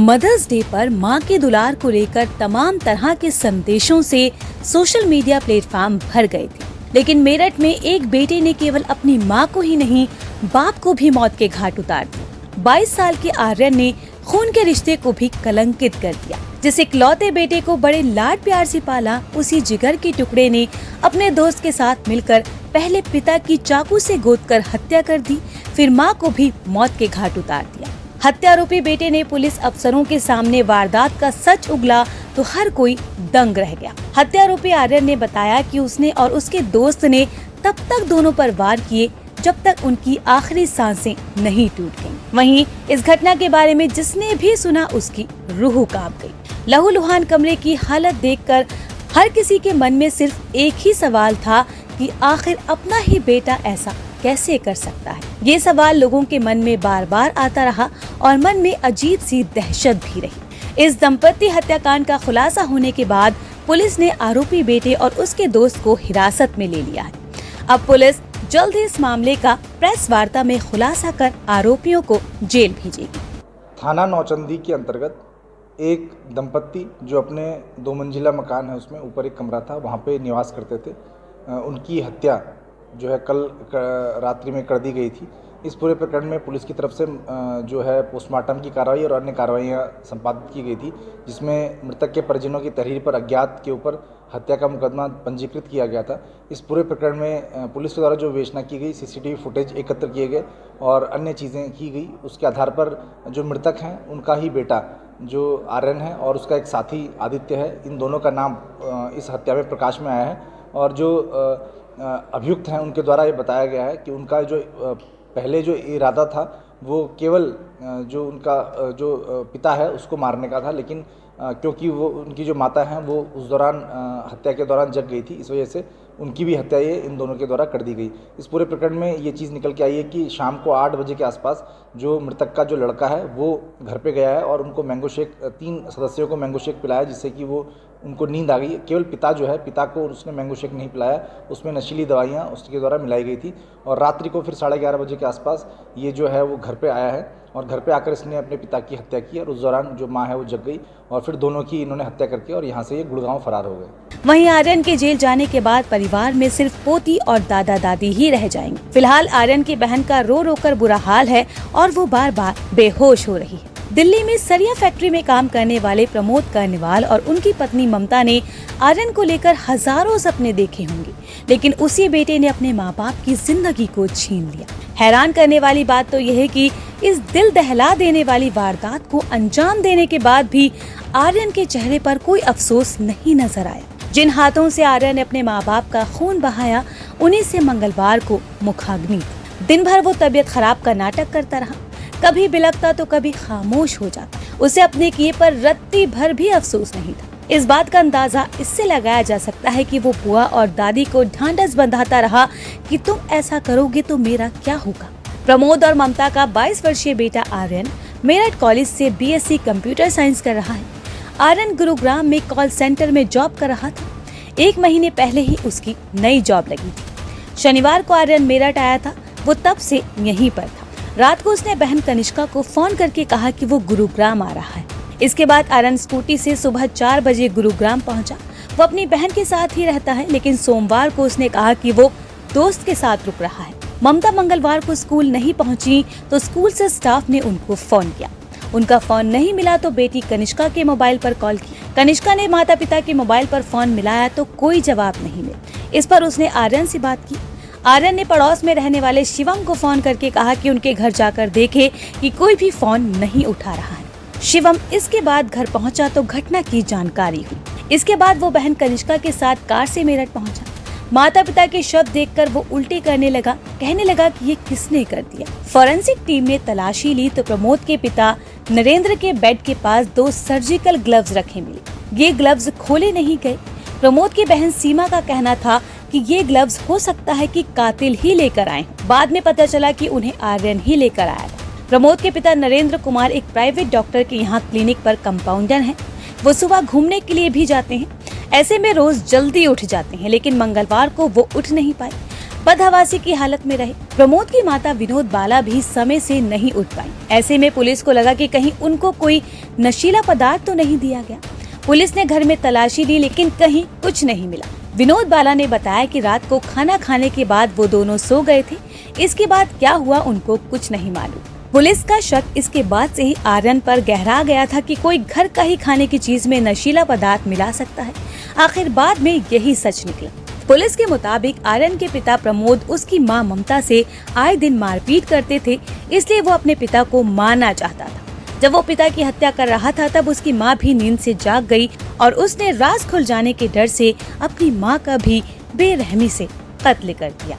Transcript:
Mother's day पर मां के दुलार को लेकर तमाम तरह के संदेशों से सोशल मीडिया प्लेटफॉर्म भर गए थे, लेकिन मेरठ में एक बेटे ने केवल अपनी मां को ही नहीं, बाप को भी मौत के घाट उतार दिया। 22 साल के आर्यन ने खून के रिश्ते को भी कलंकित कर दिया। जिस इकलौते बेटे को बड़े लाड प्यार से पाला, उसी जिगर के टुकड़े ने अपने दोस्त के साथ मिलकर पहले पिता की चाकू से गोदकर हत्या कर दी, फिर मां को भी मौत के घाट उतार दिया। हत्यारोपी बेटे ने पुलिस अफसरों के सामने वारदात का सच उगला तो हर कोई दंग रह गया। हत्यारोपी आर्यन ने बताया कि उसने और उसके दोस्त ने तब तक दोनों पर वार किए जब तक उनकी आखिरी सांसें नहीं टूट गईं। वहीं इस घटना के बारे में जिसने भी सुना उसकी रूह कांप गई। लहूलुहान कमरे की हालत देखकर हर किसी के मन में सिर्फ एक ही सवाल था कि आखिर अपना ही बेटा ऐसा कैसे कर सकता है। ये सवाल लोगों के मन में बार बार आता रहा और मन में अजीब सी दहशत भी रही। इस दंपति हत्याकांड का खुलासा होने के बाद पुलिस ने आरोपी बेटे और उसके दोस्त को हिरासत में ले लिया है। अब पुलिस जल्द ही इस मामले का प्रेस वार्ता में खुलासा कर आरोपियों को जेल भेजेगी। थाना नौचंदी के अंतर्गत एक दंपत्ति जो अपने 2 मंजिला मकान है उसमें ऊपर एक कमरा था, वहाँ पे निवास करते थे, उनकी हत्या जो है कल रात्रि में कर दी गई थी। इस पूरे प्रकरण में पुलिस की तरफ से जो है पोस्टमार्टम की कार्रवाई और अन्य कार्रवाइयाँ संपादित की गई थी, जिसमें मृतक के परिजनों की तहरीर पर अज्ञात के ऊपर हत्या का मुकदमा पंजीकृत किया गया था। इस पूरे प्रकरण में पुलिस के द्वारा जो विवेचना की गई, सीसीटीवी फुटेज एकत्र किए गए और अन्य चीज़ें की गई। उसके आधार पर जो मृतक हैं उनका ही बेटा जो आर्यन है और उसका एक साथी आदित्य है, इन दोनों का नाम इस हत्या में प्रकाश में आया है। और जो अभियुक्त हैं उनके द्वारा ये बताया गया है कि उनका जो पहले जो इरादा था वो केवल जो उनका जो पिता है उसको मारने का था, लेकिन क्योंकि वो उनकी जो माता हैं वो उस दौरान हत्या के दौरान जग गई थी, इस वजह से उनकी भी हत्या ये इन दोनों के द्वारा कर दी गई। इस पूरे प्रकरण में ये चीज़ निकल के आई है कि शाम को 8 बजे के आसपास जो मृतक का जो लड़का है वो घर पे गया है और उनको मैंगो शेक 3 सदस्यों को मैंगो शेक पिलाया, जिससे कि वो उनको नींद आ गई। केवल पिता जो है, पिता को उसने मैंगो शेक नहीं पिलाया, उसमें नशीली दवाइयाँ उसके द्वारा मिलाई गई थी। और रात्रि को फिर 11:30 बजे के आसपास ये जो है वो घर पे आया है और घर पे आकर इसने अपने पिता की हत्या की और उस दौरान जो माँ है वो जग गई और फिर दोनों की इन्होंने हत्या करके और यहाँ से ये गुड़गांव फरार हो गए। वहीं आर्यन के जेल जाने के बाद परिवार में सिर्फ पोती और दादा दादी ही रह जाएंगे। फिलहाल आर्यन की बहन का रो रो कर बुरा हाल है और वो बार बार बेहोश हो रही है। दिल्ली में सरिया फैक्ट्री में काम करने वाले प्रमोद कर्णवाल और उनकी पत्नी ममता ने आर्यन को लेकर हजारों सपने देखे होंगे, लेकिन उसी बेटे ने अपने माँ बाप की जिंदगी को छीन लिया। हैरान करने वाली बात तो यह है कि इस दिल दहला देने वाली वारदात को अंजाम देने के बाद भी आर्यन के चेहरे पर कोई अफसोस नहीं नजर आया। जिन हाथों से आर्यन ने अपने माँ बाप का खून बहाया, उन्हीं से मंगलवार को मुखाग्नि। दिन भर वो तबीयत खराब का नाटक करता रहा, कभी बिलखता तो कभी खामोश हो जाता। उसे अपने किए पर रत्ती भर भी अफसोस नहीं था। इस बात का अंदाजा इससे लगाया जा सकता है कि वो बुआ और दादी को ढांढस बंधाता रहा कि तुम ऐसा करोगे तो मेरा क्या होगा। प्रमोद और ममता का 22 वर्षीय बेटा आर्यन मेरठ कॉलेज से बीएससी कंप्यूटर साइंस कर रहा है। आर्यन गुरुग्राम में कॉल सेंटर में जॉब कर रहा था। 1 महीने पहले ही उसकी नई जॉब लगी थी। शनिवार को आर्यन मेरठ आया था, वो तब से यहीं पर था। रात को उसने बहन कनिष्का को फोन करके कहा कि वो गुरुग्राम आ रहा है। इसके बाद आर्यन स्कूटी से सुबह 4 बजे गुरुग्राम पहुंचा। वो अपनी बहन के साथ ही रहता है, लेकिन सोमवार को उसने कहा कि वो दोस्त के साथ रुक रहा है। ममता मंगलवार को स्कूल नहीं पहुंची तो स्कूल से स्टाफ ने उनको फोन किया। उनका फोन नहीं मिला तो बेटी कनिष्का के मोबाइल पर कॉल की। कनिष्का ने माता पिता के मोबाइल पर फोन मिलाया तो कोई जवाब नहीं मिला। इस पर उसने आर्यन से बात की। आर्यन ने पड़ोस में रहने वाले शिवम को फोन करके कहा कि उनके घर जाकर देखे कि कोई भी फोन नहीं उठा रहा है। शिवम इसके बाद घर पहुंचा तो घटना की जानकारी हुई। इसके बाद वो बहन कनिष्का के साथ कार से मेरठ पहुंचा। माता पिता के शव देखकर वो उल्टी करने लगा, कहने लगा कि ये किसने कर दिया। फॉरेंसिक टीम ने तलाशी ली तो प्रमोद के पिता नरेंद्र के बेड के पास 2 सर्जिकल ग्लव्स रखे मिले। ये ग्लव्स खोले नहीं गए। प्रमोद की बहन सीमा का कहना था कि ये ग्लव्स हो सकता है कि कातिल ही लेकर आए। बाद में पता चला कि उन्हें आर्यन ही लेकर आया था। प्रमोद के पिता नरेंद्र कुमार एक प्राइवेट डॉक्टर के यहाँ क्लिनिक पर कंपाउंडर हैं। वो सुबह घूमने के लिए भी जाते हैं। ऐसे में रोज जल्दी उठ जाते हैं, लेकिन मंगलवार को वो उठ नहीं पाए। बदहवासी की हालत में रहे। प्रमोद की माता विनोद बाला भी समय से नहीं उठ पाई। ऐसे में पुलिस को लगा कि कहीं उनको कोई नशीला पदार्थ तो नहीं दिया गया। पुलिस ने घर में तलाशी ली लेकिन कहीं कुछ नहीं मिला। विनोद बाला ने बताया कि रात को खाना खाने के बाद वो दोनों सो गए थे। इसके बाद क्या हुआ उनको कुछ नहीं मालूम। पुलिस का शक इसके बाद से ही आर्यन पर गहरा गया था कि कोई घर का ही खाने की चीज में नशीला पदार्थ मिला सकता है। आखिर बाद में यही सच निकला। पुलिस के मुताबिक आर्यन के पिता प्रमोद उसकी मां ममता से आए दिन मारपीट करते थे, इसलिए वो अपने पिता को मारना चाहता था। जब वो पिता की हत्या कर रहा था तब उसकी मां भी नींद से जाग गई और उसने राज खुल जाने के डर से अपनी मां का भी बेरहमी से कत्ल कर दिया।